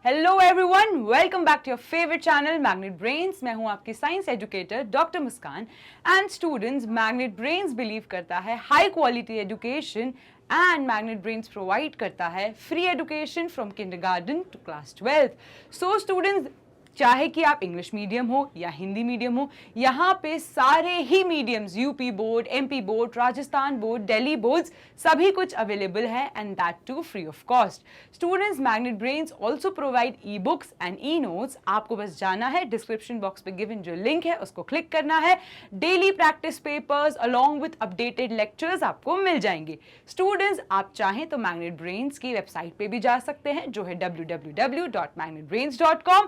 Hello everyone, welcome back to your favourite channel magnet brains. मैं हूं आपकी science educator doctor Muskan. And students, magnet brains believe करता है high quality education and magnet brains provide करता है free education from kindergarten to class 12th। So students, चाहे कि आप इंग्लिश मीडियम हो या हिंदी मीडियम हो, यहाँ पे सारे ही mediums, UP board, MP board, Rajasthan board, Delhi boards, सभी कुछ अवेलेबल है and that too free of cost. Students, magnet brains also provide e books and e notes. आपको बस जाना है, डिस्क्रिप्शन बॉक्स पे गिवन जो लिंक है उसको क्लिक करना है। Daily practice papers along with updated lectures आपको मिल जाएंगे। स्टूडेंट्स, आप चाहें तो मैग्नेट ब्रेन्स की वेबसाइट पे भी जा सकते हैं जो है www.magnetbrains.com।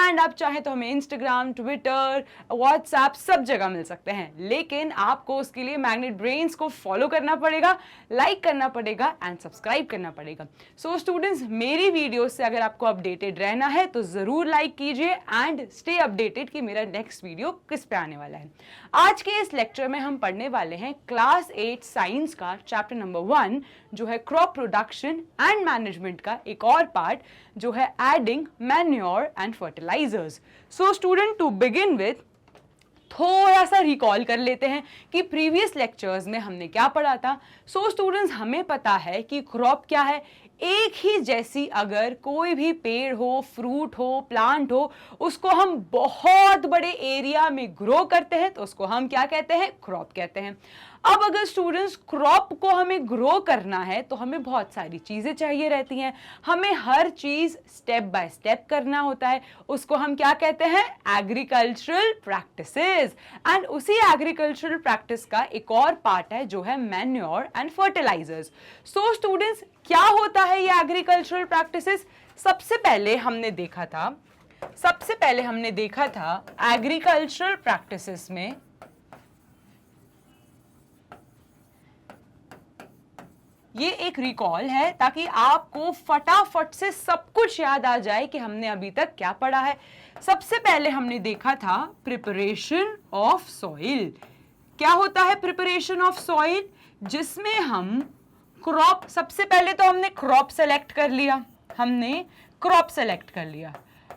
एंड आप चाहें तो हमें इंस्टाग्राम, ट्विटर, व्हाट्सएप सब जगह मिल सकते हैं, लेकिन आपको उसके लिए मैग्नेट ब्रेन्स को फॉलो करना पड़ेगा, लाइक करना पड़ेगा एंड सब्सक्राइब करना पड़ेगा। सो स्टूडेंट्स, मेरी वीडियो से अगर आपको अपडेटेड रहना है तो जरूर लाइक कीजिए एंड स्टे अपडेटेड कि मेरा नेक्स्ट वीडियो किस पे आने वाला है। आज के इस लेक्चर में हम पढ़ने वाले हैं क्लास 8 साइंस का चैप्टर नंबर 1 जो है क्रॉप प्रोडक्शन एंड मैनेजमेंट का एक और पार्ट जो है adding manure and fertilizers. So student, to begin with थोड़ा सा रिकॉल कर लेते हैं कि प्रीवियस लेक्चर्स में हमने क्या पढ़ा था। सो स्टूडेंट्स, हमें पता है कि क्रॉप क्या है। एक ही जैसी अगर कोई भी पेड़ हो, फ्रूट हो, प्लांट हो, उसको हम बहुत बड़े एरिया में ग्रो करते हैं तो उसको हम क्या कहते हैं? क्रॉप कहते हैं। अब अगर स्टूडेंट्स क्रॉप को हमें ग्रो करना है तो हमें बहुत सारी चीजें चाहिए रहती हैं। हमें हर चीज स्टेप बाय स्टेप करना होता है। उसको हम क्या कहते हैं? Agricultural practices. एंड उसी एग्रीकल्चरल प्रैक्टिस का एक और पार्ट है जो है manure and fertilizers. So students, क्या होता है ये एग्रीकल्चरल प्रैक्टिसेस? सबसे पहले हमने देखा था एग्रीकल्चरल प्रैक्टिसेस में ये एक रिकॉल है ताकि आपको फटाफट से सब कुछ याद आ जाए कि हमने अभी तक क्या पढ़ा है। सबसे पहले हमने देखा था प्रिपरेशन ऑफ सॉइल। क्या होता है प्रिपरेशन ऑफ सॉइल? जिसमें हम क्रॉप, सबसे पहले तो हमने क्रॉप सेलेक्ट कर लिया।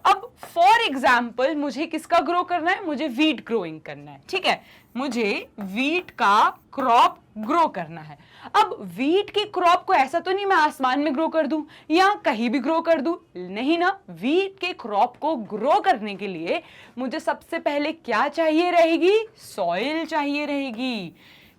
अब फॉर एग्जाम्पल मुझे किसका ग्रो करना है? मुझे वीट ग्रोइंग करना है, ठीक है। मुझे वीट का क्रॉप ग्रो करना है। अब वीट की क्रॉप को ऐसा तो नहीं मैं आसमान में ग्रो कर दूं या कहीं भी ग्रो कर दूं, नहीं ना। वीट के क्रॉप को ग्रो करने के लिए मुझे सबसे पहले क्या चाहिए रहेगी? सॉइल चाहिए रहेगी।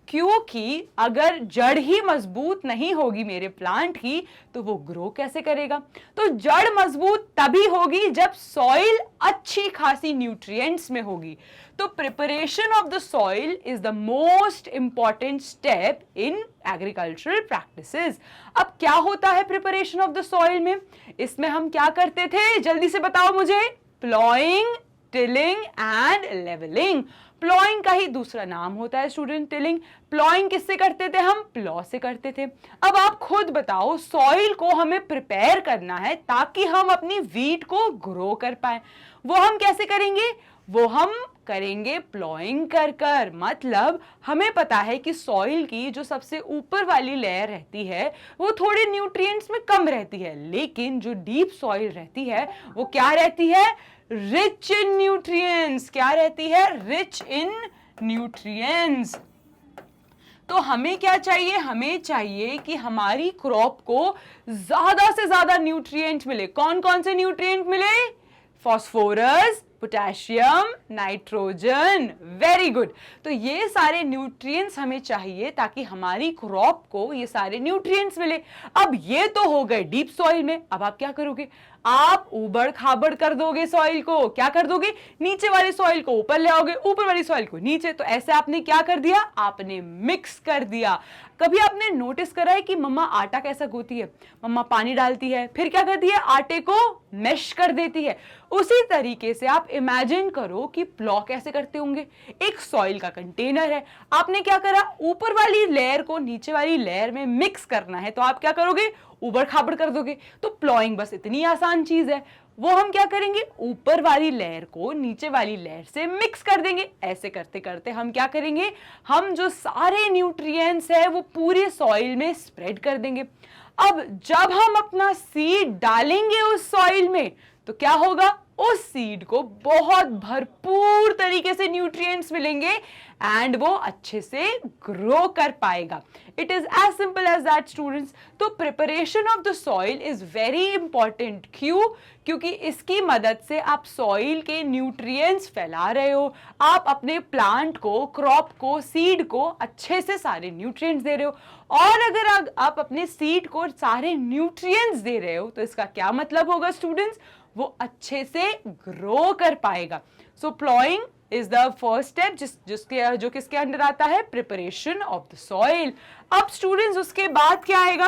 क्योंकि अगर जड़ ही मजबूत नहीं होगी मेरे प्लांट की तो वो ग्रो कैसे करेगा? तो जड़ मजबूत तभी होगी जब सॉइल अच्छी खासी न्यूट्रिएंट्स में होगी। तो preparation of the soil is the most important step in agricultural practices. अब क्या होता है प्रिपरेशन ऑफ द सॉइल में? इसमें हम क्या करते थे? जल्दी से बताओ मुझे। Ploughing, tilling and levelling. Ploughing का ही दूसरा नाम होता है स्टूडेंट टिलिंग। प्लॉइंग किससे करते थे हम? प्लॉ से करते थे। अब आप खुद बताओ, सॉइल को हमें प्रिपेयर करना है ताकि हम अपनी वीट को ग्रो कर पाए। वो हम कैसे करेंगे? वो हम करेंगे प्लॉइंग कर। मतलब हमें पता है कि सॉइल की जो सबसे ऊपर वाली लेयर रहती है वो थोड़े न्यूट्रिएंट्स में कम रहती है, लेकिन जो डीप सॉइल रहती है वो क्या रहती है? Rich in nutrients. क्या रहती है? Rich in nutrients. तो हमें क्या चाहिए? हमें चाहिए कि हमारी क्रॉप को ज्यादा से ज्यादा न्यूट्रिएंट मिले। कौन कौन से न्यूट्रिएंट मिले? Phosphorus, potassium, nitrogen. Very good. तो ये सारे न्यूट्रिएंट्स हमें चाहिए ताकि हमारी क्रॉप को ये सारे न्यूट्रिएंट्स मिले। अब ये तो हो गए डीप सॉइल में। अब आप क्या करोगे? आप उबड़ खाबड़ कर दोगे सॉइल को। क्या कर दोगे? नीचे वाली सॉइल को ऊपर ले आओगे, ऊपर वाली सॉइल को नीचे। तो ऐसे आपने क्या कर दिया? आपने मिक्स कर दिया। कभी आपने नोटिस करा है कि मम्मा आटा कैसा गूंथती है? मम्मा पानी डालती है, फिर क्या करती है? आटे को मैश कर देती है। उसी तरीके से आप इमेजिन करो कि प्लॉ कैसे करते होंगे। एक सॉइल का कंटेनर है, आपने क्या करा? ऊपर वाली लेयर को नीचे वाली लेयर में मिक्स करना है, तो आप क्या करोगे? उबड़ खाबड़ कर दोगे। तो प्लॉइंग बस इतनी आसान चीज है। वो हम क्या करेंगे, ऊपर वाली लेयर को नीचे वाली लेयर से मिक्स कर देंगे। ऐसे करते करते हम क्या करेंगे, हम जो सारे न्यूट्रिएंट्स है वो पूरे सॉइल में स्प्रेड कर देंगे। अब जब हम अपना सीड डालेंगे उस सॉइल में तो क्या होगा, उस सीड को बहुत भरपूर तरीके से न्यूट्रिएंट्स मिलेंगे एंड वो अच्छे से ग्रो कर पाएगा। It is as simple as that students. तो preparation of the soil is very important. क्यों? क्योंकि इसकी मदद से आप सॉइल के न्यूट्रिएंट्स फैला रहे हो, आप अपने प्लांट को, क्रॉप को, सीड को अच्छे से सारे न्यूट्रिएंट्स दे रहे हो। और अगर आप अपने सीड को सारे न्यूट्रिएंट्स दे रहे हो तो इसका क्या मतलब होगा स्टूडेंट्स, वो अच्छे से ग्रो कर पाएगा। So ploughing is the first step जो किसके अंडर आता है, प्रिपरेशन ऑफ द सॉइल। अब स्टूडेंट्स उसके बाद क्या आएगा,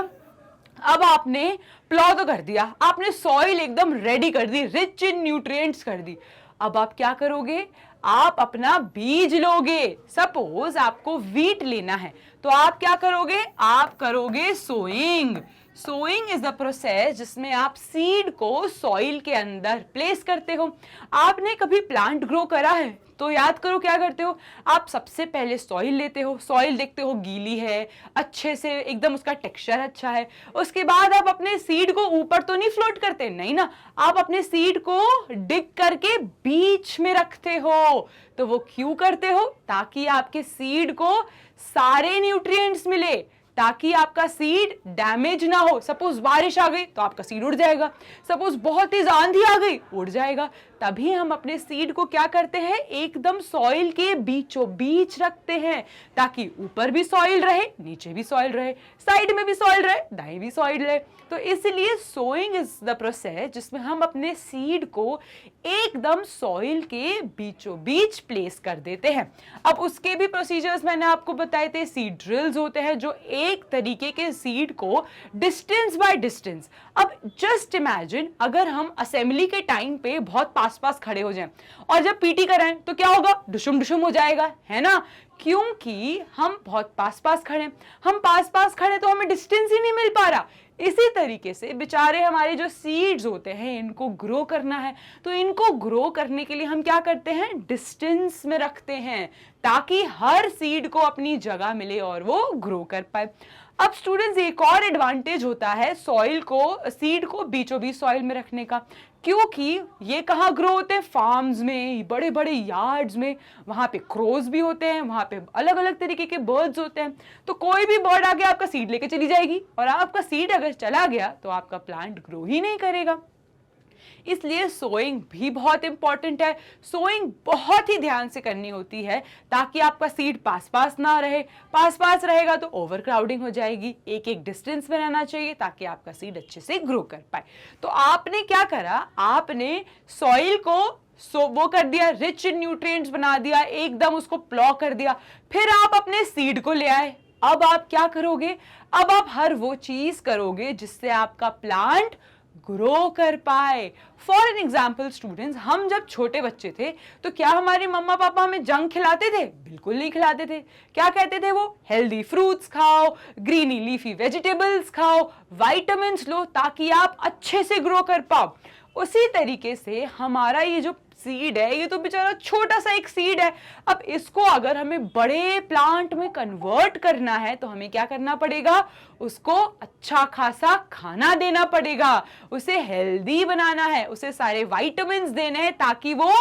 अब आपने प्लॉ तो कर दिया, आपने सॉइल एकदम रेडी कर दी, रिच इन न्यूट्रिएंट्स कर दी। अब आप क्या करोगे, आप अपना बीज लोगे। सपोज आपको व्हीट लेना है तो आप क्या करोगे, आप करोगे sowing. Sowing is the process जिसमें आप सीड को सॉइल के अंदर प्लेस करते हो। आपने कभी प्लांट ग्रो करा है तो याद करो क्या करते हो, आप सबसे पहले सॉइल लेते हो, सॉइल देखते हो गीली है, अच्छे से एकदम उसका टेक्सचर अच्छा है। उसके बाद आप अपने सीड को ऊपर तो नहीं फ्लोट करते, नहीं ना, आप अपने सीड को डिग करके बीच में रखते हो। तो वो क्यों करते हो, ताकि आपके सीड को सारे न्यूट्रिएंट्स मिले, ताकि आपका सीड डैमेज ना हो। सपोज बारिश आ गई तो आपका सीड उड़ जाएगा, सपोज बहुत तेज आंधी आ गई उड़ जाएगा। तभी हम अपने सीड को क्या करते हैं, एकदम सॉइल के बीचों बीच रखते हैं, ताकि ऊपर भी सॉइल रहे, नीचे भी सॉइल रहे, साइड में भी सॉइल रहे, दाएं भी सॉइल रहे। तो इसलिए सोइंग इज द प्रोसेस जिसमें हम अपने सीड को एकदम सॉइल के बीचों बीच प्लेस कर देते हैं। अब उसके भी प्रोसीजर्स मैंने आपको बताए थे, सीड ड्रिल्स होते हैं जो एक तरीके के सीड को डिस्टेंस बाय डिस्टेंस। अब जस्ट इमेजिन अगर हम असेंबली के टाइम पे बहुत पास खड़े हो जाएं और जब पीटी कराएं तो क्या होगा, डुशुम डुशुम हो जाएगा, है ना, क्योंकि हम बहुत पास खड़े, हम पास खड़े तो हमें डिस्टेंस ही नहीं मिल पा रहा। इसी तरीके से बेचारे हमारे जो सीड्स होते हैं इनको ग्रो करना है, तो इनको ग्रो करने के लिए हम क्या करते हैं, डिस्टेंस में रखते हैं, ताकि हर सीड को अपनी जगह मिले और वो ग्रो कर पाए। अब स्टूडेंट्स एक और एडवांटेज होता है सॉइल को, सीड को बीचों बीच सॉइल में रखने का, क्योंकि ये कहाँ ग्रो होते हैं, फार्म्स में, बड़े बड़े यार्ड्स में, वहां पे क्रोज भी होते हैं, वहां पे अलग अलग तरीके के बर्ड्स होते हैं। तो कोई भी बर्ड आके आपका सीड लेके चली जाएगी और आपका सीड अगर चला गया तो आपका प्लांट ग्रो ही नहीं करेगा। इसलिए सोइंग भी बहुत इंपॉर्टेंट है। सोइंग बहुत ही ध्यान से करनी होती है ताकि आपका सीड पास ना रहे, पास रहेगा तो ओवर क्राउडिंग हो जाएगी। एक एक डिस्टेंस में रहना चाहिए ताकि आपका सीड अच्छे से ग्रो कर पाए। तो आपने क्या करा, आपने सॉइल को वो कर दिया, रिच इन न्यूट्रिएंट्स बना दिया, एकदम उसको प्लॉ कर दिया, फिर आप अपने सीड को ले आए। अब आप क्या करोगे, अब आप हर वो चीज करोगे जिससे आपका प्लांट ग्रो कर पाए। फॉर एन एग्जाम्पल स्टूडेंट्स, हम जब छोटे बच्चे थे तो क्या हमारे मम्मा पापा हमें जंक खिलाते थे? बिल्कुल नहीं खिलाते थे। क्या कहते थे वो? हेल्दी फ्रूट्स खाओ, ग्रीनी लीफी वेजिटेबल्स खाओ, विटामिन्स लो ताकि आप अच्छे से ग्रो कर पाओ। उसी तरीके से हमारा ये जो सीड है, ये तो बेचारा छोटा सा एक सीड है। अब इसको अगर हमें बड़े प्लांट में कन्वर्ट करना है तो हमें क्या करना पड़ेगा, उसको अच्छा खासा खाना देना पड़ेगा, उसे हेल्दी बनाना है, उसे सारे विटामिन्स देने हैं ताकि वो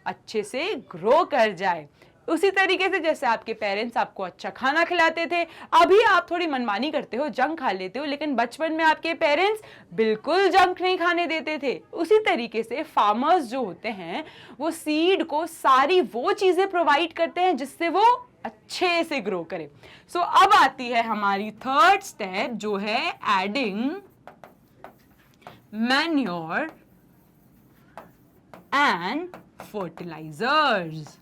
अच्छे से ग्रो कर जाए। उसी तरीके से जैसे आपके पेरेंट्स आपको अच्छा खाना खिलाते थे, अभी आप थोड़ी मनमानी करते हो, जंक खा लेते हो, लेकिन बचपन में आपके पेरेंट्स बिल्कुल जंक नहीं खाने देते थे। उसी तरीके से फार्मर्स जो होते हैं वो सीड को सारी वो चीजें प्रोवाइड करते हैं जिससे वो अच्छे से ग्रो करे। सो अब आती है हमारी थर्ड स्टेप जो है एडिंग मैन्योर एंड फर्टिलाइजर्स।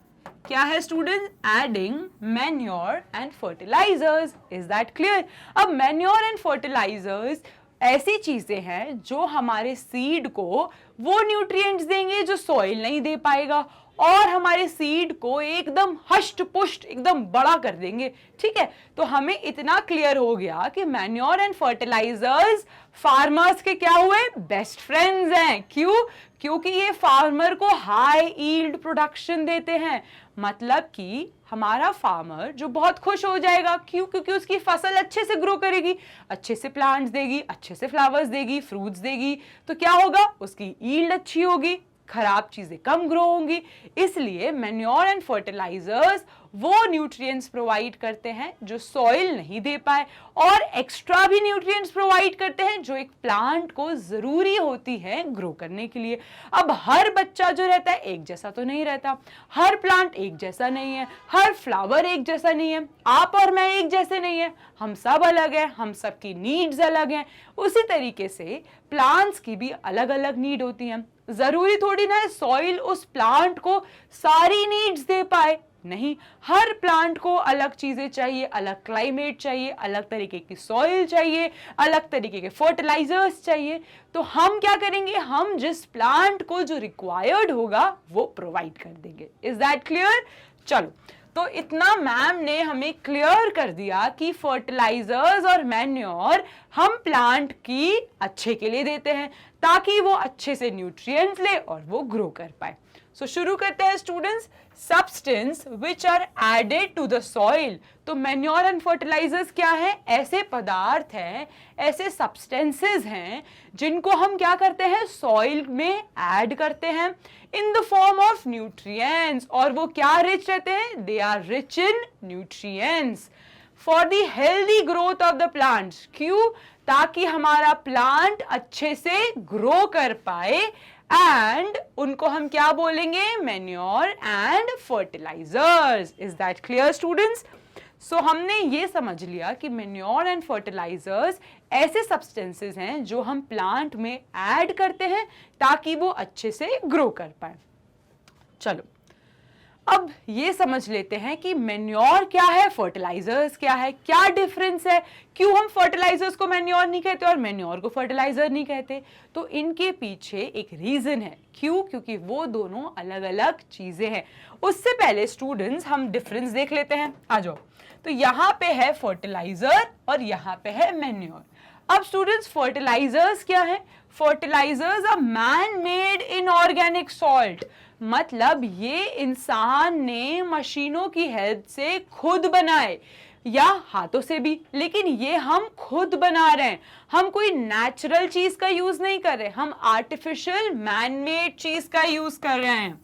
क्या है student? Adding manure and fertilisers. Is that clear? अब मैन्योर एंड फर्टिलाइजर्स ऐसी चीजें हैं जो हमारे सीड को वो न्यूट्रिएंट्स देंगे जो सॉइल नहीं दे पाएगा, और हमारे सीड को एकदम हष्ट पुष्ट एकदम बड़ा कर देंगे, ठीक है। तो हमें इतना क्लियर हो गया कि मैन्योर एंड फर्टिलाइजर्स फार्मर्स के क्या हुए, बेस्ट फ्रेंड्स हैं। क्यों? क्योंकि ये फार्मर को हाई यील्ड प्रोडक्शन देते हैं, मतलब कि हमारा फार्मर जो बहुत खुश हो जाएगा। क्यों? क्योंकि उसकी फसल अच्छे से ग्रो करेगी, अच्छे से प्लांट्स देगी, अच्छे से फ्लावर्स देगी, फ्रूट्स देगी, तो क्या होगा, उसकी यील्ड अच्छी होगी, खराब चीजें कम ग्रो होंगी। इसलिए मैन्योर एंड फर्टिलाइजर्स वो न्यूट्रिएंट्स प्रोवाइड करते हैं जो सॉइल नहीं दे पाए, और एक्स्ट्रा भी न्यूट्रिएंट्स प्रोवाइड करते हैं जो एक प्लांट को जरूरी होती है ग्रो करने के लिए। अब हर बच्चा जो रहता है एक जैसा तो नहीं रहता, हर प्लांट एक जैसा नहीं है, हर फ्लावर एक जैसा नहीं है, आप और मैं एक जैसे नहीं है, हम सब अलग हैं, हम सबकी नीड्स अलग हैं। उसी तरीके से प्लांट्स की भी अलग अलग नीड होती हैं। जरूरी थोड़ी ना है सॉइल उस प्लांट को सारी नीड्स दे पाए, नहीं, हर प्लांट को अलग चीजें चाहिए, अलग क्लाइमेट चाहिए, अलग तरीके की सॉइल चाहिए, अलग तरीके के फर्टिलाइजर्स चाहिए। तो हम क्या करेंगे, हम जिस प्लांट को जो रिक्वायर्ड होगा वो प्रोवाइड कर देंगे। Is that clear? चलो, तो इतना मैम ने हमें क्लियर कर दिया कि फर्टिलाइजर्स और मैन्योर हम प्लांट की अच्छे के लिए देते हैं ताकि वो अच्छे से न्यूट्रिएंट्स ले और वो ग्रो कर पाए। सो शुरू करते हैं students. Substance which are added to the soil. तो मैन्योर एंड फर्टिलाइजर्स क्या है? ऐसे पदार्थ हैं, ऐसे सब्सटेंसेस हैं जिनको हम क्या करते हैं, सॉइल में ऐड करते हैं in the form of nutrients. और वो क्या रिच रहते हैं? They are rich in nutrients for the healthy growth of the plants. क्यों? ताकि हमारा प्लांट अच्छे से ग्रो कर पाए, एंड उनको हम क्या बोलेंगे, manure and fertilisers. Is that clear students? So हमने ये समझ लिया कि मैन्योर एंड फर्टिलाइजर्स ऐसे सब्सटेंसेस हैं जो हम प्लांट में ऐड करते हैं ताकि वो अच्छे से ग्रो कर पाए। चलो, अब ये समझ लेते हैं कि मैन्योर क्या है, फर्टिलाइजर्स क्या है, क्या डिफरेंस है, क्यों हम फर्टिलाइजर्स को मैन्योर नहीं कहते और मैन्योर को फर्टिलाइजर नहीं कहते। तो इनके पीछे एक रीजन है। क्यों? क्योंकि वो दोनों अलग अलग चीजें हैं। उससे पहले स्टूडेंट्स हम डिफरेंस देख लेते हैं। आ जाओ। तो यहाँ पे है फर्टिलाइजर और यहाँ पे है मैन्योर। अब स्टूडेंट्स, फर्टिलाइजर्स क्या है? Fertilizers are man made inorganic salt, मतलब ये इंसान ने मशीनों की हेल्प से खुद बनाए या हाथों से भी, लेकिन ये हम खुद बना रहे हैं। हम कोई नेचुरल चीज का यूज नहीं कर रहे, हम आर्टिफिशियल मैन मेड चीज का यूज कर रहे हैं।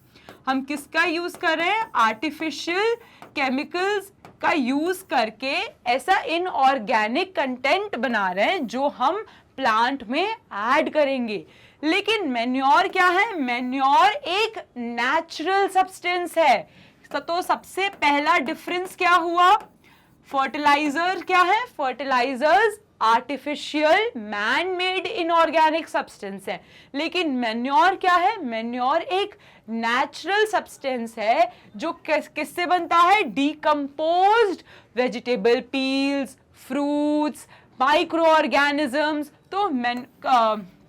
हम किसका यूज कर रहे हैं? आर्टिफिशियल केमिकल्स का यूज करके ऐसा इनऑर्गेनिक कंटेंट बना रहे हैं जो हम प्लांट में ऐड करेंगे। लेकिन मैन्योर क्या है? मैन्योर एक नेचुरल सब्सटेंस है। तो सबसे पहला डिफरेंस क्या हुआ? फर्टिलाइजर क्या है? Fertilizers artificial man made inorganic substance है, लेकिन मैन्योर क्या है? मैन्योर एक नेचुरल सब्सटेंस है जो किससे बनता है? Decomposed vegetable peels, fruits, micro organisms. तो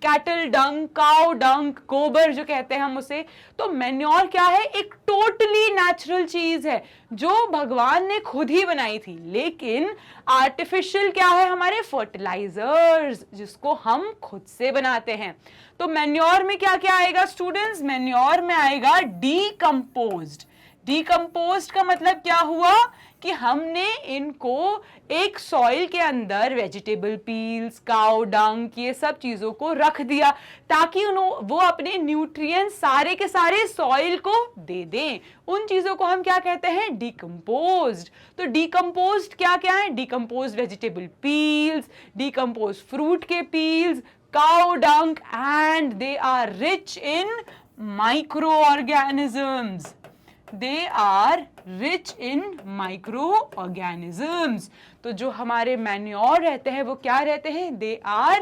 कैटल डंग, काउ डंग, गोबर जो कहते हैं हम उसे। तो मैन्योर क्या है? एक टोटली नेचुरल चीज है जो भगवान ने खुद ही बनाई थी। लेकिन आर्टिफिशियल क्या है? हमारे फर्टिलाइजर्स जिसको हम खुद से बनाते हैं। तो मैन्योर में क्या क्या आएगा स्टूडेंट्स? मैन्योर में आएगा डीकम्पोज्ड। डीकम्पोज्ड का मतलब क्या हुआ कि हमने इनको एक सॉइल के अंदर वेजिटेबल पील्स, काउ डंग, ये सब चीजों को रख दिया ताकि वो अपने न्यूट्रिएंट्स सारे के सारे सॉइल को दे दें। उन चीजों को हम क्या कहते हैं? डीकम्पोज्ड। तो डीकम्पोज्ड क्या क्या है? Decomposed vegetable peels, decomposed fruit के peels, cow dung, and they are rich in microorganisms. They are rich in microorganisms. तो जो हमारे मैन्योर रहते हैं वो क्या रहते हैं? They are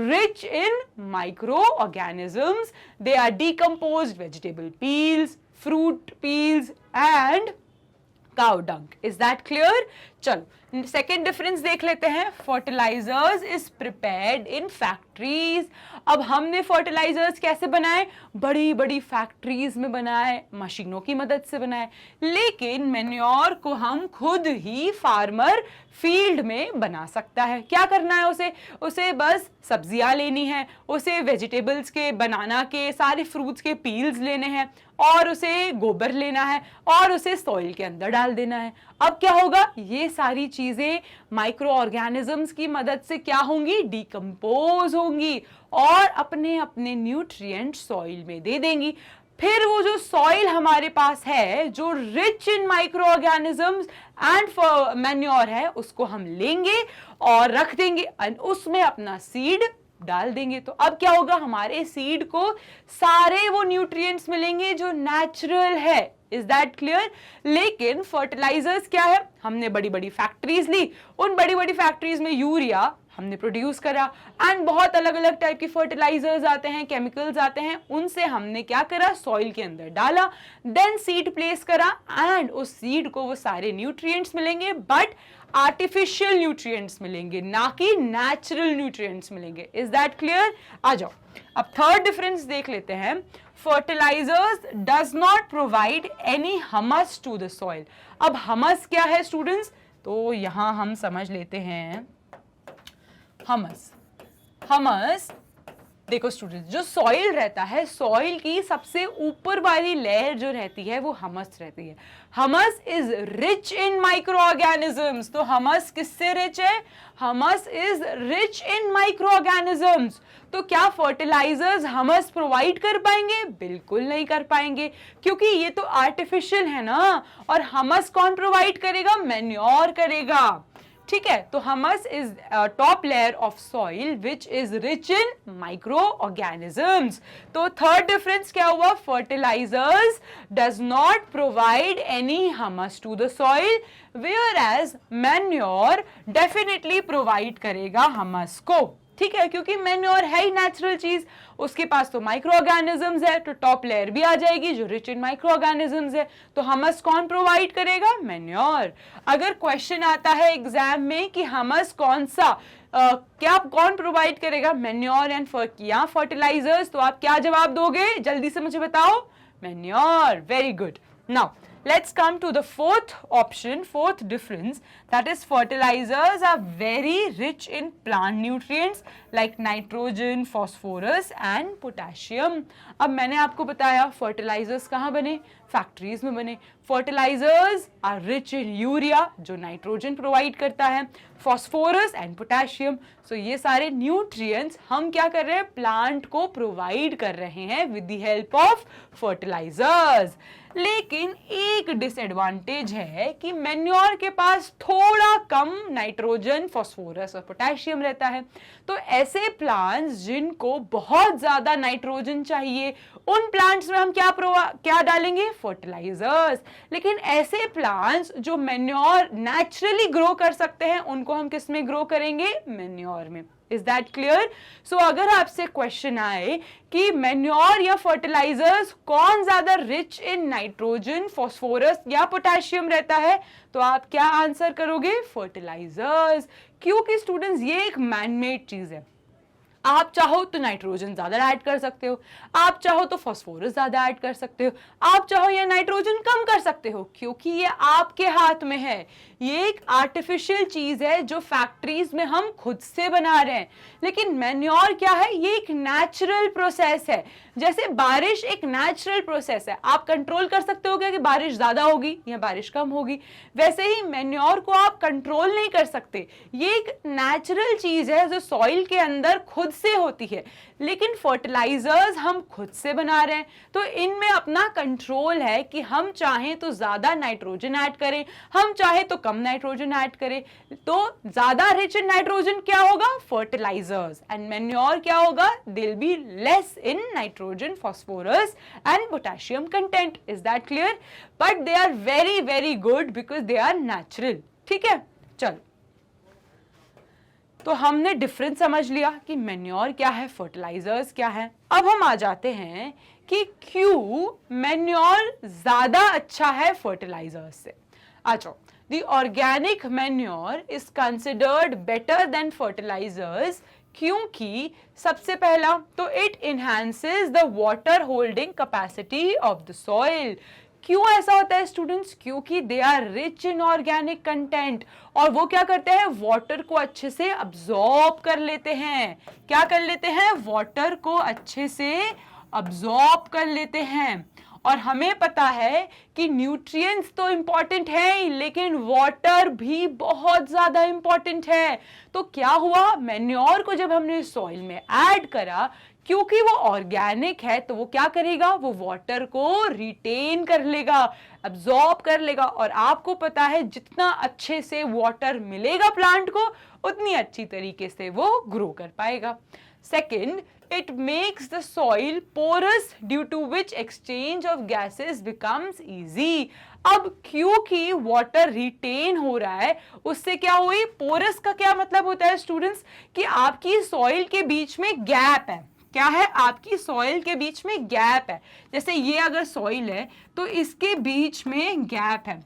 rich in microorganisms. They are decomposed vegetable peels, fruit peels and cow dung. Is that clear? चलो सेकेंड डिफरेंस देख लेते हैं। Fertilizers is prepared in factories. अब हमने फर्टिलाइजर्स कैसे बनाए? बड़ी बड़ी फैक्ट्रीज में बनाए, मशीनों की मदद से बनाए। लेकिन मैन्योर को हम खुद ही फार्मर फील्ड में बना सकता है। क्या करना है उसे बस सब्जियां लेनी है, उसे वेजिटेबल्स के, बनाना के, सारे फ्रूट्स के पील्स लेने हैं और उसे गोबर लेना है और उसे सॉइल के अंदर डाल देना है। अब क्या होगा? ये सारी चीजें माइक्रो ऑर्गेनिजम्स की मदद से क्या होंगी? डिकम्पोज होंगी और अपने अपने न्यूट्रिएंट सॉइल में दे देंगी। फिर वो जो सॉइल हमारे पास है जो rich in micro organisms and manure है, उसको हम लेंगे और रख देंगे और उसमें अपना सीड डाल देंगे। तो अब क्या होगा? हमारे सीड को सारे वो न्यूट्रिएंट्स मिलेंगे जो नेचुरल है। Is that clear? लेकिन फर्टिलाइजर्स क्या है? हमने बड़ी बड़ी फैक्ट्रीज ली, उन बड़ी बड़ी फैक्ट्रीज में यूरिया हमने प्रोड्यूस करा एंड बहुत अलग अलग टाइप की फर्टिलाइजर्स आते हैं, केमिकल्स आते हैं, उनसे हमने क्या करा? सॉइल के अंदर डाला, देन सीड प्लेस करा एंड उस सीड को वो सारे न्यूट्रिएंट्स मिलेंगे, बट आर्टिफिशियल न्यूट्रिएंट्स मिलेंगे, ना कि नेचुरल न्यूट्रिएंट्स मिलेंगे। Is that clear? आ जाओ अब थर्ड डिफरेंस देख लेते हैं। Fertilisers does not provide any humus to the soil. अब हमस क्या है स्टूडेंट्स? तो यहां हम समझ लेते हैं हमस देखो स्टूडेंट्स, जो सॉइल रहता है, सॉइल की सबसे ऊपर वाली लेयर जो रहती है वो हमस रहती है। Humus is rich in micro organisms. तो हमस किससे रिच है? Humus is rich in micro organisms. तो क्या फर्टिलाइजर्स हमस प्रोवाइड कर पाएंगे? बिल्कुल नहीं कर पाएंगे, क्योंकि ये तो आर्टिफिशियल है ना। और हमस कौन प्रोवाइड करेगा? मैन्योर करेगा। ठीक है, तो humus is top layer of soil which is rich in micro organisms. तो थर्ड डिफरेंस क्या हुआ? Fertilisers does not provide any humus to the soil, whereas manure definitely provide करेगा हमस को। ठीक है, क्योंकि मैन्योर है ही नेचुरल चीज, उसके पास तो माइक्रो ऑर्गेनिजम्स है, तो टॉप लेयर भी आ जाएगी जो रिच इन माइक्रो ऑर्गेनिजम्स है। तो हमस कौन प्रोवाइड करेगा? मैन्योर। अगर क्वेश्चन आता है एग्जाम में कि हमस कौन सा क्या कौन प्रोवाइड करेगा? मैन्योर एंड या फर्टिलाइजर्स, तो आप क्या जवाब दोगे? जल्दी से मुझे बताओ। Manure. Very good. Now let's come to the fourth option, fourth difference, that is fertilizers are very rich in plant nutrients like nitrogen, phosphorus and potassium. अब मैंने आपको बताया fertilizers कहाँ बने? फैक्ट्रीज में बने। Fertilizers are rich in urea जो nitrogen provide करता है, फॉस्फोरस एंड पोटेशियम। सो ये सारे न्यूट्रिएंट्स हम क्या कर रहे हैं? प्लांट को प्रोवाइड कर रहे हैं with the help of fertilizers. लेकिन एक डिसएडवांटेज है कि मैन्योर के पास थोड़ा कम नाइट्रोजन, फॉस्फोरस और पोटेशियम रहता है। तो ऐसे प्लांट्स जिनको बहुत ज्यादा नाइट्रोजन चाहिए, उन प्लांट्स में हम क्या डालेंगे? फर्टिलाइजर्स। लेकिन ऐसे प्लांट्स जो मैन्योर नेचुरली ग्रो कर सकते हैं, उनको हम किस में ग्रो करेंगे? मैन्योर में। Is that clear? सो अगर आपसे क्वेश्चन आए कि मैन्योर या फर्टिलाइजर्स कौन ज्यादा रिच इन नाइट्रोजन, फॉस्फोरस या पोटेशियम रहता है, तो आप क्या आंसर करोगे? फर्टिलाइजर्स। क्योंकि स्टूडेंट्स ये एक मैनमेड चीज है। आप चाहो तो नाइट्रोजन ज्यादा ऐड कर सकते हो, आप चाहो तो फॉस्फोरस ज्यादा ऐड कर सकते हो, आप चाहो या नाइट्रोजन कम कर सकते हो, क्योंकि ये आपके हाथ में है। ये एक आर्टिफिशियल चीज है जो फैक्ट्रीज में हम खुद से बना रहे हैं। लेकिन मैन्योर क्या है? ये एक नेचुरल प्रोसेस है। जैसे बारिश एक नेचुरल प्रोसेस है, आप कंट्रोल कर सकते हो क्या कि बारिश ज्यादा होगी या बारिश कम होगी, वैसे ही मैन्योर को आप कंट्रोल नहीं कर सकते। ये एक नेचुरल चीज है जो सॉइल के अंदर खुद से होती है। लेकिन फर्टिलाइजर्स हम खुद से बना रहे हैं, तो इनमें अपना कंट्रोल है कि हम चाहें तो ज्यादा नाइट्रोजन ऐड करें, हम चाहे तो कम नाइट्रोजन ऐड करें। तो ज्यादा रिच इन नाइट्रोजन क्या होगा? फर्टिलाइजर्स। एंड मैन्योर क्या होगा? They'll be less in nitrogen, phosphorus and potassium content. Is that clear? But they are very very good because they are natural. ठीक है, चलो तो हमने डिफरेंस समझ लिया कि मैन्योर क्या है, फर्टिलाइजर्स क्या है। अब हम आ जाते हैं कि क्यों मैन्योर ज्यादा अच्छा है फर्टिलाइजर्स से। अच्छा, the organic manure is considered better than fertilizers क्योंकि सबसे पहला तो it enhances the water holding capacity of the soil. क्यों ऐसा होता है स्टूडेंट्स? क्योंकि they are rich in organic content और वो क्या करते हैं, वाटर को अच्छे से अब्सॉर्ब कर लेते हैं। क्या कर लेते हैं? वाटर को अच्छे से अब्सॉर्ब कर लेते हैं। और हमें पता है कि न्यूट्रिएंट्स तो इंपॉर्टेंट है लेकिन वाटर भी बहुत ज्यादा इंपॉर्टेंट है। तो क्या हुआ, मैन्योर को जब हमने सॉइल में ऐड करा, क्योंकि वो ऑर्गेनिक है तो वो क्या करेगा, वो वाटर को रिटेन कर लेगा, अब्सॉर्ब कर लेगा। और आपको पता है जितना अच्छे से वाटर मिलेगा प्लांट को उतनी अच्छी तरीके से वो ग्रो कर पाएगा। Second, it makes the soil porous due to which exchange of gases becomes easy। अब क्योंकि वाटर रिटेन हो रहा है उससे क्या हुई, पोरस का क्या मतलब होता है स्टूडेंट्स, कि आपकी सॉइल के बीच में गैप है। क्या है, आपकी सॉइल के बीच में गैप है। जैसे ये अगर सॉइल है तो इसके बीच में गैप है।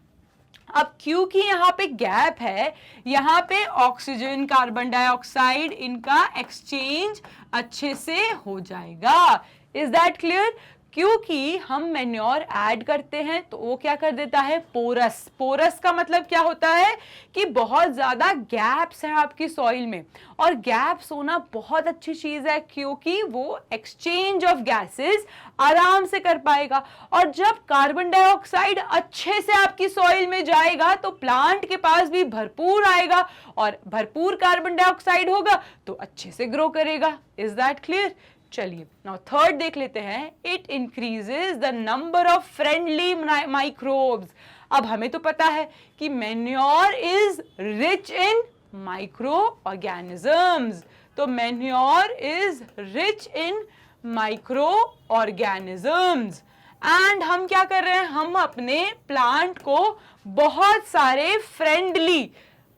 अब क्योंकि यहाँ पे गैप है, यहाँ पे ऑक्सीजन, कार्बन डाइऑक्साइड, इनका एक्सचेंज अच्छे से हो जाएगा। Is that clear? क्योंकि हम मैन्योर ऐड करते हैं तो वो क्या कर देता है, पोरस। पोरस का मतलब क्या होता है कि बहुत ज्यादा गैप्स हैं आपकी सॉइल में, और गैप्स होना बहुत अच्छी चीज है क्योंकि वो एक्सचेंज ऑफ गैसेस आराम से कर पाएगा। और जब कार्बन डाइऑक्साइड अच्छे से आपकी सॉइल में जाएगा तो प्लांट के पास भी भरपूर आएगा, और भरपूर कार्बन डाइऑक्साइड होगा तो अच्छे से ग्रो करेगा। Is that clear? चलिए नाउ थर्ड देख लेते हैं। It increases the number of friendly microbes. अब हमें तो पता है कि manure is rich in micro organisms, तो manure is rich in micro organisms. And हम क्या कर रहे हैं, हम अपने प्लांट को बहुत सारे फ्रेंडली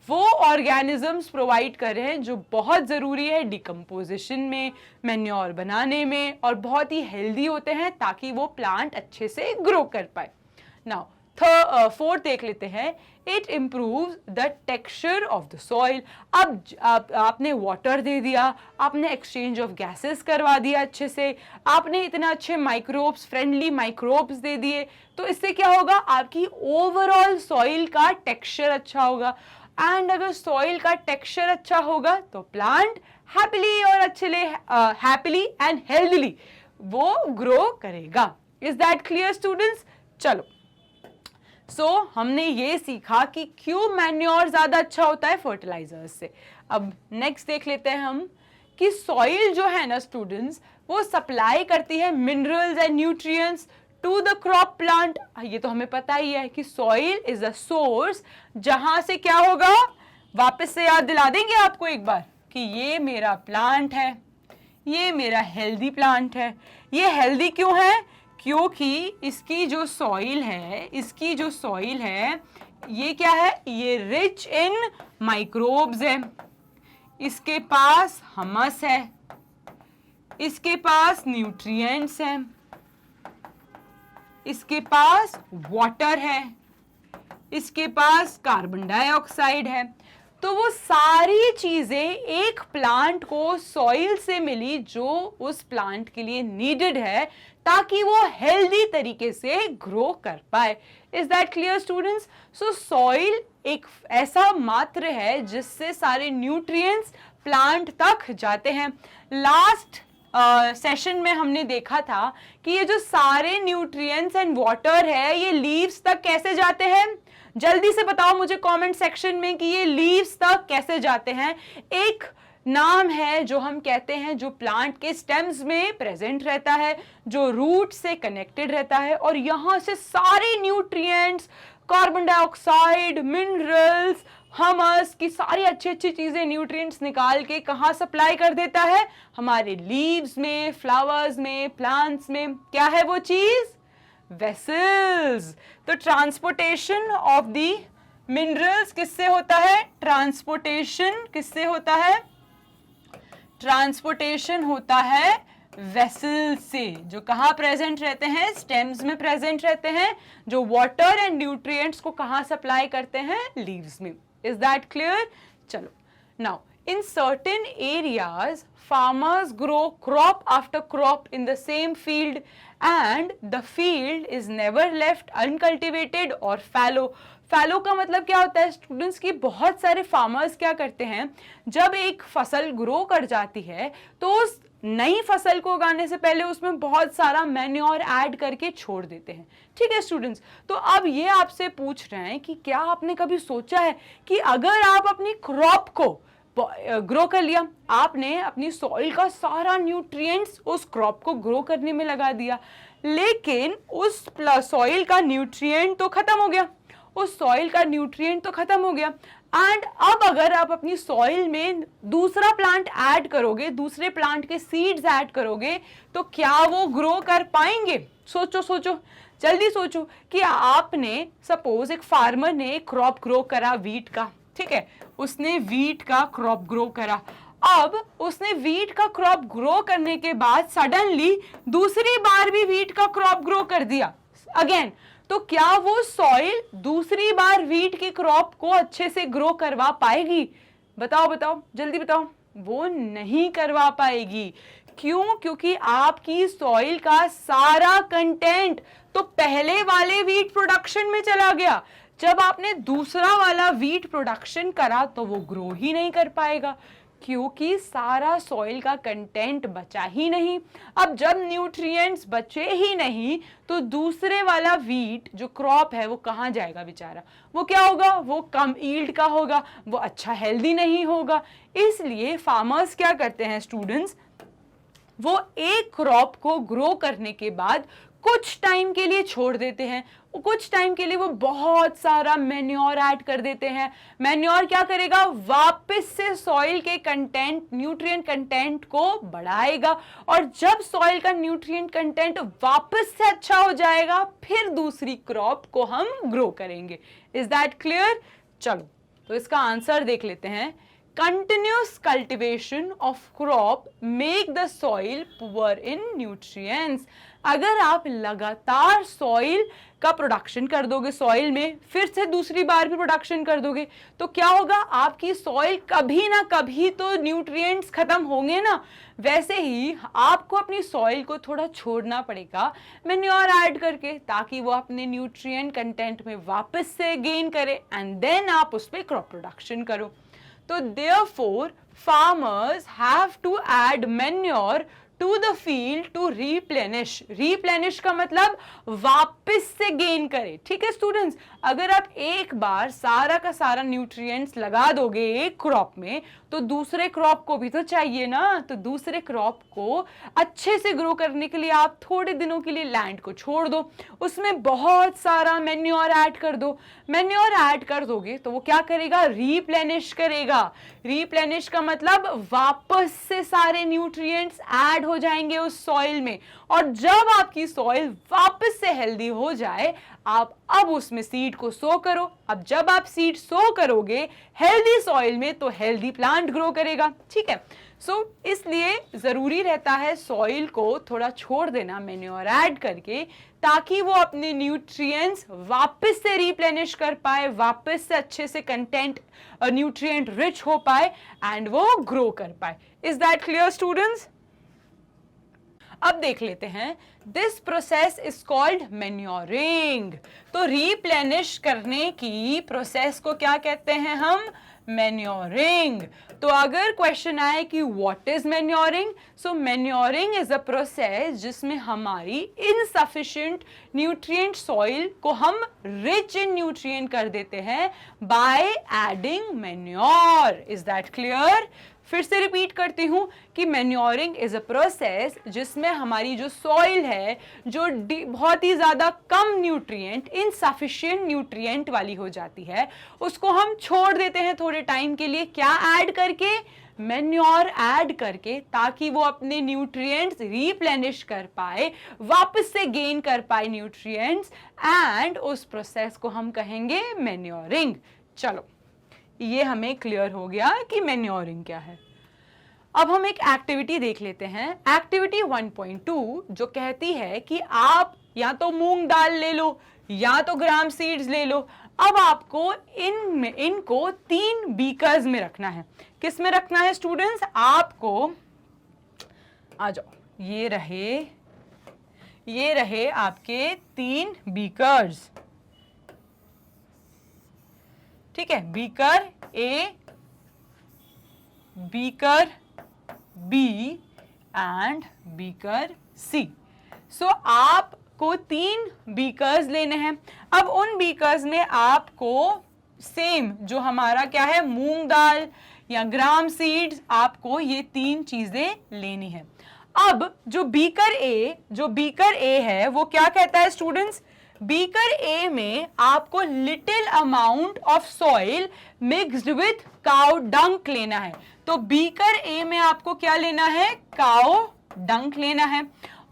वो ऑर्गेनिजम्स प्रोवाइड कर रहे हैं जो बहुत ज़रूरी है डिकम्पोजिशन में, मैन्योर बनाने में, और बहुत ही हेल्दी होते हैं ताकि वो प्लांट अच्छे से ग्रो कर पाए। नाउ फोर्थ देख लेते हैं। It improves the texture of the soil. अब आपने वाटर दे दिया, आपने एक्सचेंज ऑफ गैसेस करवा दिया अच्छे से, आपने इतना अच्छे माइक्रोब्स, फ्रेंडली माइक्रोब्स दे दिए, तो इससे क्या होगा, आपकी ओवरऑल सॉइल का टेक्सचर अच्छा होगा। एंड अगर सॉइल का टेक्सचर अच्छा होगा तो प्लांट हैप्पीली और हैप्पीली एंड हेल्दीली वो ग्रो करेगा। Is that clear students? चलो हमने ये सीखा कि क्यों मैन्योर ज्यादा अच्छा होता है फर्टिलाइजर्स से। अब नेक्स्ट देख लेते हैं हम कि सॉइल जो है ना स्टूडेंट्स, वो सप्लाई करती है minerals and nutrients to the crop plant. ये तो हमें पता ही है कि सॉइल इज अ सोर्स जहां से क्या होगा, वापस से याद दिला देंगे आपको एक बार कि ये मेरा प्लांट है, ये मेरा हेल्दी प्लांट है। ये हेल्दी क्यों है? क्योंकि इसकी जो सॉइल है, ये क्या है, ये रिच इन माइक्रोब्स है, इसके पास हमस है, इसके पास न्यूट्रिएंट्स हैं, इसके पास वाटर है, इसके पास कार्बन डाइऑक्साइड है। तो वो सारी चीजें एक प्लांट को सॉइल से मिली जो उस प्लांट के लिए नीडेड है ताकि वो हेल्दी तरीके से ग्रो कर पाए। Is that clear students? So soil एक ऐसा मात्र है जिससे सारे न्यूट्रिएंट्स प्लांट तक जाते हैं। लास्ट सेशन में हमने देखा था कि ये जो सारे न्यूट्रिएंट्स एंड वाटर है ये लीव्स तक कैसे जाते हैं। जल्दी से बताओ मुझे कमेंट सेक्शन में कि ये लीव्स तक कैसे जाते हैं। एक नाम है जो हम कहते हैं जो प्लांट के स्टेम्स में प्रेजेंट रहता है, जो रूट से कनेक्टेड रहता है, और यहां से सारे न्यूट्रिएंट्स, कार्बन डाइऑक्साइड, मिनरल्स, हमस की सारी अच्छी अच्छी चीजें, न्यूट्रिएंट्स निकाल के कहाँ सप्लाई कर देता है, हमारे लीव्स में, फ्लावर्स में, प्लांट्स में। क्या है वो चीज? वेसल्स। तो ट्रांसपोर्टेशन ऑफ दी मिनरल्स किससे होता है? ट्रांसपोर्टेशन किससे होता है? ट्रांसपोर्टेशन होता है वेसल से, जो कहाँ प्रेजेंट रहते हैं, स्टेम्स में प्रेजेंट रहते हैं, जो वाटर एंड न्यूट्रिएंट्स को कहाँ सप्लाई करते हैं, लीव्स में. Is that clear? चलो, now in certain areas farmers grow crop after crop in the same field and the field is never left uncultivated or fallow. फैलो का मतलब क्या होता है स्टूडेंट्स की, बहुत सारे फार्मर्स क्या करते हैं, जब एक फसल ग्रो कर जाती है तो उस नई फसल को उगाने से पहले उसमें बहुत सारा मैन्योर ऐड करके छोड़ देते हैं. ठीक है स्टूडेंट्स, तो अब ये आपसे पूछ रहे हैं कि क्या आपने कभी सोचा है कि अगर आप अपनी क्रॉप को ग्रो कर लिया, आपने अपनी सॉइल का सारा न्यूट्रिएंट्स उस क्रॉप को ग्रो करने में लगा दिया, लेकिन उस सॉइल का न्यूट्रिएंट तो खत्म हो गया, उस सॉइल का न्यूट्रिएंट तो खत्म हो गया, एंड अब अगर आप अपनी सॉइल में दूसरा प्लांट ऐड करोगे, दूसरे प्लांट के सीड्स ऐड करोगे, तो क्या वो ग्रो कर पाएंगे? सोचो सोचो, जल्दी सोचो कि आपने सपोज एक फार्मर ने क्रॉप ग्रो करा वीट का, ठीक है, उसने वीट का क्रॉप ग्रो करा. अब उसने वीट का क्रॉप ग्रो करने के बाद सडनली दूसरी बार भी वीट का क्रॉप ग्रो कर दिया अगेन, तो क्या वो सॉइल दूसरी बार वीट की क्रॉप को अच्छे से ग्रो करवा पाएगी? बताओ बताओ, जल्दी बताओ. वो नहीं करवा पाएगी. क्यों? क्योंकि आपकी सॉइल का सारा कंटेंट तो पहले वाले वीट प्रोडक्शन में चला गया. जब आपने दूसरा वाला वीट प्रोडक्शन करा तो वो ग्रो ही नहीं कर पाएगा, क्योंकि सारा सॉइल का कंटेंट बचा ही नहीं. अब जब न्यूट्रिएंट्स बचे ही नहीं तो दूसरे वाला वीट जो क्रॉप है वो कहाँ जाएगा बेचारा? वो क्या होगा? वो कम ईल्ड का होगा, वो अच्छा हेल्दी नहीं होगा. इसलिए फार्मर्स क्या करते हैं स्टूडेंट्स, वो एक क्रॉप को ग्रो करने के बाद कुछ टाइम के लिए छोड़ देते हैं, कुछ टाइम के लिए वो बहुत सारा मैन्योर ऐड कर देते हैं. मैन्योर क्या करेगा? वापस से सॉइल के कंटेंट, न्यूट्रिएंट कंटेंट को बढ़ाएगा, और जब सॉइल का न्यूट्रिएंट कंटेंट वापस से अच्छा हो जाएगा फिर दूसरी क्रॉप को हम ग्रो करेंगे. Is that clear? चलो, तो इसका आंसर देख लेते हैं. Continuous cultivation of crop make the soil poor in nutrients. अगर आप लगातार सॉइल का प्रोडक्शन कर दोगे, सॉइल में फिर से दूसरी बार भी प्रोडक्शन कर दोगे, तो क्या होगा? आपकी सॉइल कभी ना कभी तो न्यूट्रिएंट्स खत्म होंगे ना. वैसे ही आपको अपनी सॉइल को थोड़ा छोड़ना पड़ेगा मैन्योर ऐड करके, ताकि वो अपने न्यूट्रिएंट कंटेंट में वापस से गेन करे एंड देन आप उस पर क्रॉप प्रोडक्शन करो. तो therefore farmers have to add manure to the field to replenish. replenish का मतलब वापस से गेन करे. ठीक है स्टूडेंट्स, अगर आप एक बार सारा का सारा न्यूट्रिएंट्स लगा दोगे एक क्रॉप में तो दूसरे क्रॉप को भी तो चाहिए ना. तो दूसरे क्रॉप को अच्छे से ग्रो करने के लिए आप थोड़े दिनों के लिए लैंड को छोड़ दो, उसमें बहुत सारा मैन्योर ऐड कर दो. मैन्योर ऐड कर दोगे तो वो क्या करेगा? रीप्लेनिश करेगा. रीप्लेनिश का मतलब वापस से सारे न्यूट्रिएंट्स ऐड हो जाएंगे उस सॉइल में, और जब आपकी सॉइल वापस से हेल्दी हो जाए आप अब उसमें सीड को सो करो. अब जब आप सीड सो करोगे हेल्दी सॉइल में तो हेल्दी प्लांट ग्रो करेगा. ठीक है, इसलिए जरूरी रहता है सॉइल को थोड़ा छोड़ देना मैन्योर ऐड करके, ताकि वो अपने न्यूट्रिएंट्स वापस से रिप्लेनिश कर पाए, वापस से अच्छे से कंटेंट न्यूट्रिएंट रिच हो पाए एंड वो ग्रो कर पाए. Is that clear students? अब देख लेते हैं, this process is called manuring. तो रिप्लेनिश करने की प्रोसेस को क्या कहते हैं हम? मैन्योरिंग. तो अगर क्वेश्चन आए कि what is manuring, so manuring is a process जिसमें हमारी इनसफिशिएंट न्यूट्रिएंट सॉइल को हम रिच इन न्यूट्रिएंट कर देते हैं by adding manure. Is that clear? फिर से रिपीट करती हूं कि मैन्योरिंग इज अ प्रोसेस जिसमें हमारी जो सॉइल है जो बहुत ही ज्यादा कम न्यूट्रिएंट, इनसफिशिएंट न्यूट्रिएंट वाली हो जाती है, उसको हम छोड़ देते हैं थोड़े टाइम के लिए. क्या ऐड करके? मैन्योर ऐड करके, ताकि वो अपने न्यूट्रिएंट्स रिप्लेनिश कर पाए, वापस से गेन कर पाए न्यूट्रिएंट्स, एंड उस प्रोसेस को हम कहेंगे मैन्योरिंग. चलो, ये हमें क्लियर हो गया कि मैन्योरिंग क्या है. अब हम एक एक्टिविटी देख लेते हैं, एक्टिविटी 1.2, जो कहती है कि आप या तो मूंग दाल ले लो या तो ग्राम सीड्स ले लो। अब आपको इनको 3 बीकर्स में रखना है। किस में रखना है स्टूडेंट्स? आपको आ जाओ, ये रहे आपके 3 बीकर्स, ठीक है। Beaker A, beaker B and beaker C. So आपको 3 बीकर्स लेने हैं। अब उन बीकर्स में आपको सेम जो हमारा क्या है, मूंग दाल या ग्राम सीड्स, आपको ये 3 चीजें लेनी है। अब जो बीकर ए है वो क्या कहता है स्टूडेंट्स? बीकर ए में आपको little amount of soil mixed with cow डंक लेना है। तो बीकर ए में आपको क्या लेना है? काउ डंक लेना है।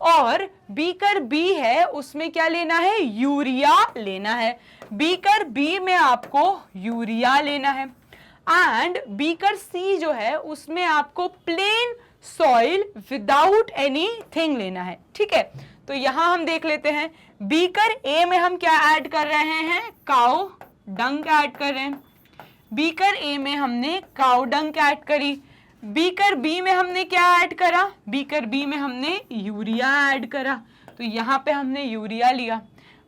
और बीकर बी है, उसमें क्या लेना है? यूरिया लेना है। बीकर बी में आपको यूरिया लेना है। एंड बीकर सी जो है उसमें आपको प्लेन सॉइल विदाउट एनीथिंग लेना है, ठीक है। तो यहां हम देख लेते हैं, बीकर ए में हम क्या ऐड कर रहे हैं? काउ डंक ऐड कर रहे हैं। बीकर ए में हमने काउ डंक ऐड करी। बीकर बी में हमने क्या ऐड करा? बीकर बी में हमने यूरिया ऐड करा, तो यहां पे हमने यूरिया लिया।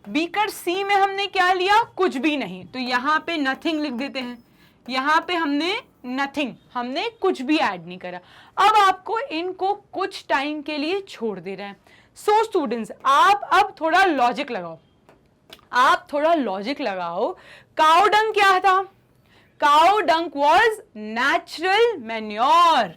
बीकर सी में हमने क्या लिया? कुछ भी नहीं, तो यहां पे नथिंग लिख देते हैं। यहां पे हमने नथिंग, हमने कुछ भी ऐड नहीं करा। अब आपको इनको कुछ टाइम के लिए छोड़ दे रहे हैं। सो स्टूडेंट्स, आप अब थोड़ा लॉजिक लगाओ। काउ डंक क्या था? काउ डंक वॉज नेचुरल मैन्योर।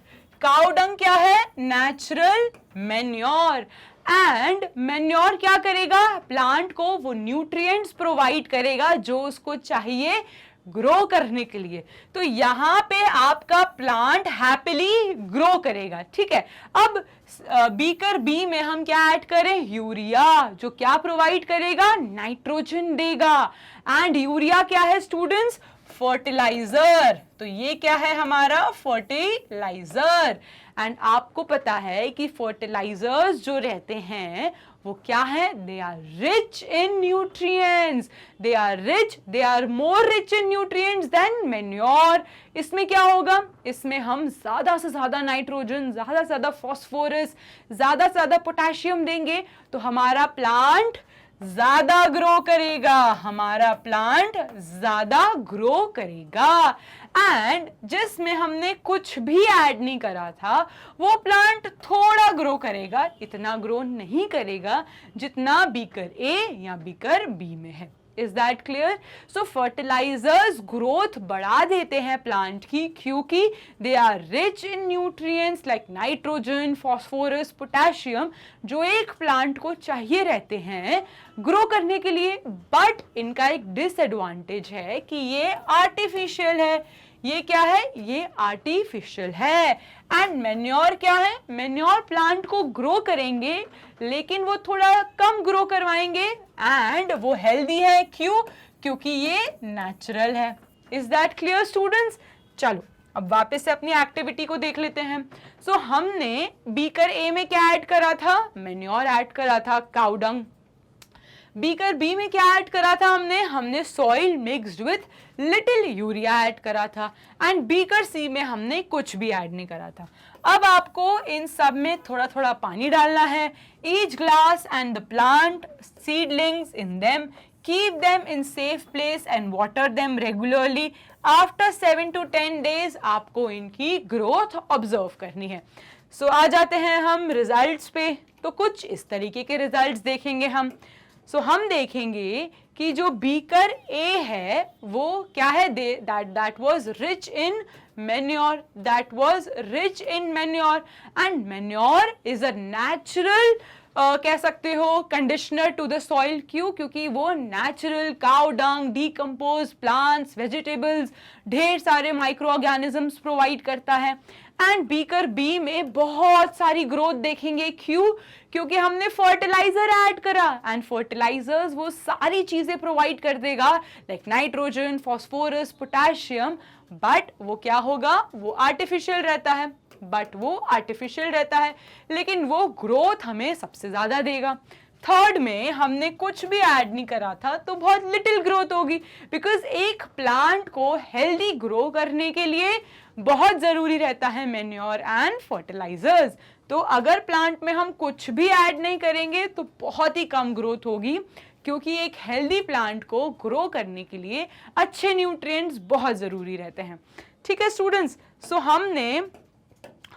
काउ डंक क्या है? Natural manure. एंड मैन्योर क्या करेगा? प्लांट को वो न्यूट्रिएंट्स प्रोवाइड करेगा जो उसको चाहिए ग्रो करने के लिए। तो यहां पे आपका प्लांट हैप्पीली ग्रो करेगा, ठीक है। अब बीकर बी में हम क्या ऐड करें? यूरिया, जो क्या प्रोवाइड करेगा? नाइट्रोजन देगा। एंड यूरिया क्या है स्टूडेंट्स? फर्टिलाइजर। तो ये क्या है हमारा? फर्टिलाइजर। एंड आपको पता है कि फर्टिलाइजर्स जो रहते हैं वो क्या है? They are rich in nutrients. They are more rich in nutrients than manure. इसमें क्या होगा? इसमें हम ज्यादा से ज्यादा नाइट्रोजन, ज्यादा से ज्यादा फास्फोरस, ज्यादा से ज्यादा पोटेशियम देंगे तो हमारा प्लांट ज्यादा ग्रो करेगा। एंड जिसमें हमने कुछ भी ऐड नहीं करा था वो प्लांट थोड़ा ग्रो करेगा, इतना ग्रो नहीं करेगा जितना बीकर ए या बीकर बी में है। Is that clear? So fertilizers growth बढ़ा देते हैं प्लांट की, क्योंकि they are rich in nutrients like nitrogen, phosphorus, potassium, जो एक प्लांट को चाहिए रहते हैं ग्रो करने के लिए। बट इनका एक डिसएडवांटेज है कि ये आर्टिफिशियल है। ये क्या है? ये आर्टिफिशियल है। एंड मैन्योर क्या है? मैन्योर प्लांट को ग्रो करेंगे लेकिन वो थोड़ा कम ग्रो करवाएंगे एंड वो हेल्दी है। क्यों? क्योंकि ये नेचुरल है। Is that clear students? चलो अब वापस से अपनी एक्टिविटी को देख लेते हैं। सो हमने बीकर ए में क्या ऐड करा था? मैन्योर ऐड करा था, काउ डंग। बीकर बी में क्या ऐड करा था हमने soil mixed with little urea add करा था। एंड बीकर सी में हमने कुछ भी ऐड नहीं करा था। अब आपको इन सब में थोड़ा थोड़ा पानी डालना है। Each glass and the plant seedlings in them, keep them in safe place and water them regularly. After 7 to 10 days आपको इनकी ग्रोथ ऑब्जर्व करनी है। सो आ जाते हैं हम रिजल्ट्स पे। तो कुछ इस तरीके के रिजल्ट्स देखेंगे हम। सो हम देखेंगे कि जो बीकर ए है वो क्या है? That was rich in manure, and manure is a natural कह सकते हो कंडीशनर टू द सॉइल। क्यों? क्योंकि वो natural cow dung, decompose plants, vegetables, ढेर सारे माइक्रो ऑर्गेनिजम्स प्रोवाइड करता है। एंड बीकर बी में बहुत सारी ग्रोथ देखेंगे। क्यों? क्योंकि हमने फर्टिलाइजर ऐड करा एंड फर्टिलाइजर्स वो सारी चीजें प्रोवाइड कर देगा like nitrogen, phosphorus, potassium, but वो क्या होगा? वो आर्टिफिशियल रहता है। बट वो आर्टिफिशियल रहता है, लेकिन वो ग्रोथ हमें सबसे ज्यादा देगा। थर्ड में हमने कुछ भी ऐड नहीं करा था तो बहुत लिटिल ग्रोथ होगी, बिकॉज एक प्लांट को हेल्दी ग्रो करने के लिए बहुत जरूरी रहता है मैन्योर एंड फर्टिलाइजर्स। तो अगर प्लांट में हम कुछ भी ऐड नहीं करेंगे तो बहुत ही कम ग्रोथ होगी, क्योंकि एक हेल्दी प्लांट को ग्रो करने के लिए अच्छे न्यूट्रिएंट्स बहुत ज़रूरी रहते हैं। ठीक है स्टूडेंट्स, सो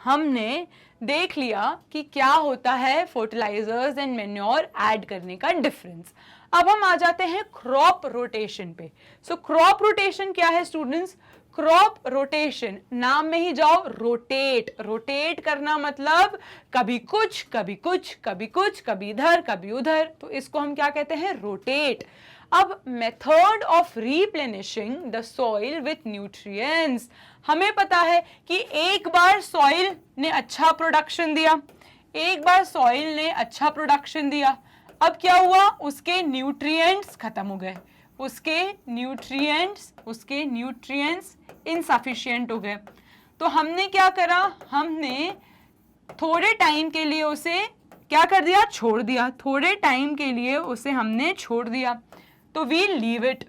हमने देख लिया कि क्या होता है फर्टिलाइजर्स एंड मैन्योर ऐड करने का डिफरेंस। अब हम आ जाते हैं क्रॉप रोटेशन पे। सो क्रॉप रोटेशन क्या है स्टूडेंट्स? क्रॉप रोटेशन, नाम में ही जाओ, रोटेट। रोटेट करना मतलब कभी कुछ कभी कुछ कभी कुछ, कभी इधर कभी उधर, तो इसको हम क्या कहते हैं? रोटेट। अब method of replenishing the soil with nutrients, हमें पता है कि एक बार सॉइल ने अच्छा प्रोडक्शन दिया, एक बार सॉइल ने अच्छा प्रोडक्शन दिया, अब क्या हुआ? उसके न्यूट्रिएंट्स खत्म हो गए, उसके न्यूट्रिएंट्स इनसफिशिएंट हो गए। तो हमने क्या करा? हमने थोड़े टाइम के लिए उसे क्या कर दिया? छोड़ दिया। थोड़े टाइम के लिए उसे हमने छोड़ दिया, तो वी लीव इट।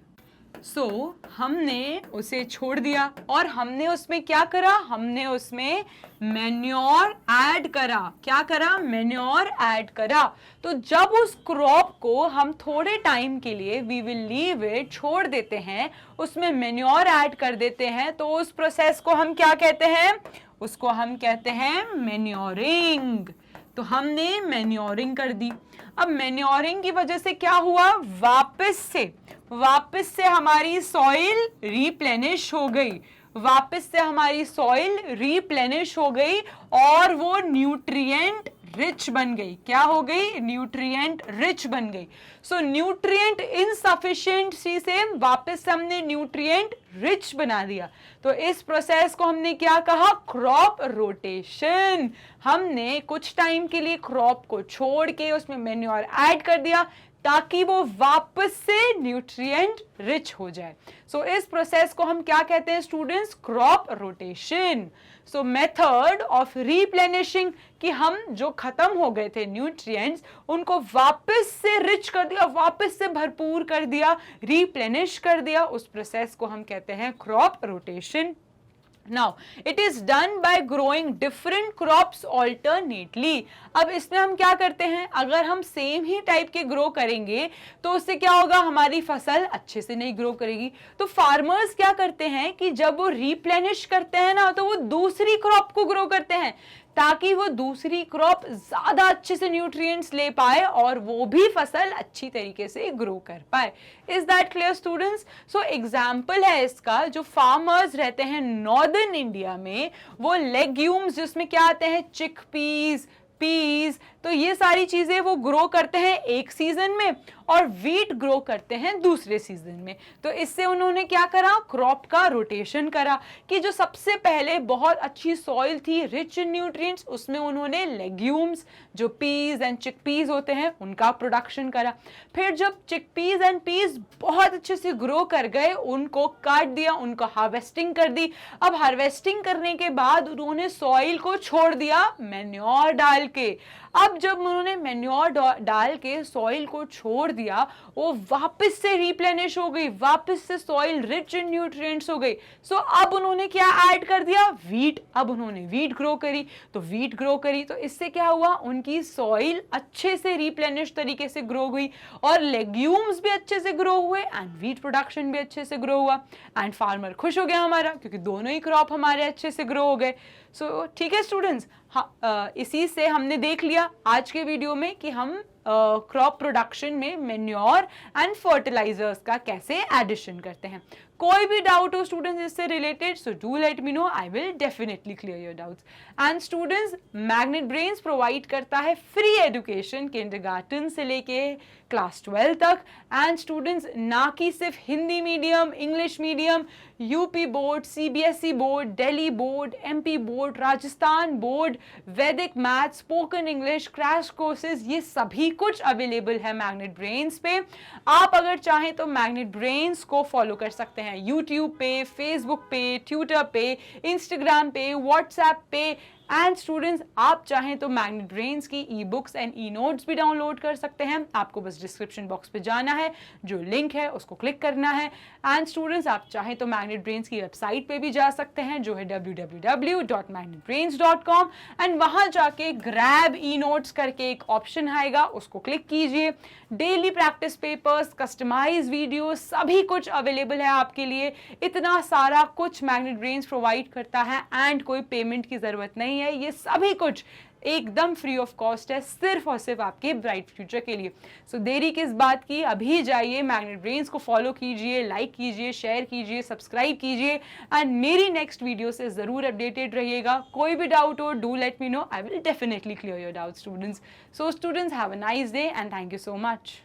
सो हमने उसे छोड़ दिया और हमने उसमें क्या करा? हमने उसमें मैन्योर ऐड करा। क्या करा? मैन्योर ऐड करा। तो जब उस क्रॉप को हम थोड़े टाइम के लिए वी विल लीव इट, छोड़ देते हैं, उसमें मैन्योर ऐड कर देते हैं, तो उस प्रोसेस को हम क्या कहते हैं? उसको हम कहते हैं मैन्योरिंग। तो हमने मैन्योरिंग कर दी। अब मैन्योरिंग की वजह से क्या हुआ? वापस से हमारी सॉइल रिप्लेनिश हो गई, वापस से हमारी सॉइल रिप्लेनिश हो गई और वो न्यूट्रिएंट रिच बन गई। क्या हो गई? न्यूट्रिएंट रिच बन गई। सो न्यूट्रिएंट इनसफिशिएंसी से वापस हमने न्यूट्रिएंट रिच बना दिया। तो इस प्रोसेस को हमने क्या कहा? Crop rotation. हमने कुछ टाइम के लिए क्रॉप को छोड़ के उसमें मैन्योर ऐड कर दिया ताकि वो वापस से न्यूट्रिएंट रिच हो जाए। सो इस प्रोसेस को हम क्या कहते हैं students? Crop rotation. So method of replenishing, कि हम जो खत्म हो गए थे न्यूट्रिएंट्स उनको वापस से रिच कर दिया, वापस से भरपूर कर दिया, रिप्लेनिश कर दिया, उस प्रोसेस को हम कहते हैं crop rotation. Now, it is done by growing different crops alternately. अब इसमें हम क्या करते हैं? अगर हम सेम ही टाइप के ग्रो करेंगे तो उससे क्या होगा? हमारी फसल अच्छे से नहीं ग्रो करेगी। तो फार्मर्स क्या करते हैं कि जब वो रिप्लेनिश करते हैं ना, तो वो दूसरी क्रॉप को ग्रो करते हैं ताकि वो दूसरी क्रॉप ज्यादा अच्छे से न्यूट्रिएंट्स ले पाए और वो भी फसल अच्छी तरीके से ग्रो कर पाए। Is that clear students? So example है इसका, जो फार्मर्स रहते हैं नॉर्दर्न इंडिया में, वो लेग्यूम्स जिसमें क्या आते हैं? चिकपीस, पीस, तो ये सारी चीजें वो ग्रो करते हैं एक सीजन में और वीट ग्रो करते हैं दूसरे सीजन में। तो इससे उन्होंने क्या करा? क्रॉप का रोटेशन करा कि जो सबसे पहले बहुत अच्छी सॉइल थी रिच इन न्यूट्रिएंट्स, उसमें उन्होंने लेग्यूम्स जो पीस एंड चिकपीस होते हैं उनका प्रोडक्शन करा। फिर जब चिकपीस एंड पीस बहुत अच्छे से ग्रो कर गए, उनको काट दिया, उनको हार्वेस्टिंग कर दी। अब हार्वेस्टिंग करने के बाद उन्होंने सॉइल को छोड़ दिया मैन्योर डाल के। अब जब उन्होंने मैन्योर डाल के सॉइल को छोड़ दिया, वो वापस से रिप्लेनिश हो गई, वापस से सॉइल रिच इन न्यूट्रिएंट्स हो गई। सो अब उन्होंने क्या ऐड कर दिया? वीट। अब उन्होंने वीट ग्रो करी, तो वीट ग्रो करी तो इससे क्या हुआ? उनकी सॉइल अच्छे से रिप्लेनिश तरीके से ग्रो हुई और लेग्यूम्स भी अच्छे से ग्रो हुए एंड वीट प्रोडक्शन भी अच्छे से ग्रो हुआ एंड फार्मर खुश हो गया हमारा, क्योंकि दोनों ही क्रॉप हमारे अच्छे से ग्रो हो गए। सो ठीक है स्टूडेंट्स, हाँ, इसी से हमने देख लिया आज के वीडियो में कि हम क्रॉप प्रोडक्शन में मैन्योर एंड फर्टिलाइजर्स का कैसे एडिशन करते हैं। कोई भी डाउट हो स्टूडेंट्स इससे related, so do let me know, I will definitely clear your doubts. And students, magnet brains provide करता है फ्री एजुकेशन किंडरगार्टन से लेके क्लास 12 तक। एंड स्टूडेंट्स, ना कि सिर्फ Hindi medium, English medium, UP board, CBSE board, Delhi board, MP board, Rajasthan board, Vedic math, spoken English, crash courses, ये सभी कुछ अवेलेबल है मैग्नेट ब्रेन्स पे। आप अगर चाहें तो मैग्नेट ब्रेन्स को फॉलो कर सकते हैं यूट्यूब पे, फेसबुक पे, ट्विटर पे, इंस्टाग्राम पे, व्हाट्सएप पे एंड स्टूडेंट्स, आप चाहें तो मैग्नेट ब्रेन्स की ई बुक्स एंड ई नोट्स भी डाउनलोड कर सकते हैं। आपको बस डिस्क्रिप्शन बॉक्स पे जाना है, जो लिंक है उसको क्लिक करना है। एंड स्टूडेंट्स, आप चाहें तो मैग्नेट ब्रेन्स की वेबसाइट पे भी जा सकते हैं, जो है www.magnetbrains.com, एंड वहां जाके ग्रैब ई नोट्स करके एक ऑप्शन आएगा, उसको क्लिक कीजिए। Daily practice papers, customize video, सभी कुछ अवेलेबल है आपके लिए। इतना सारा कुछ मैग्नेट ब्रेन्स प्रोवाइड करता है एंड कोई पेमेंट की जरूरत नहीं है। ये सभी कुछ एकदम फ्री ऑफ कॉस्ट है, सिर्फ और सिर्फ आपके ब्राइट फ्यूचर के लिए। सो देरी किस बात की, अभी जाइए मैग्नेट ब्रेन्स को फॉलो कीजिए, लाइक कीजिए, शेयर कीजिए, सब्सक्राइब कीजिए एंड मेरी नेक्स्ट वीडियो से जरूर अपडेटेड रहिएगा। कोई भी डाउट हो, do let me know, I will definitely clear your doubt students. So students, have a nice day and thank you so much.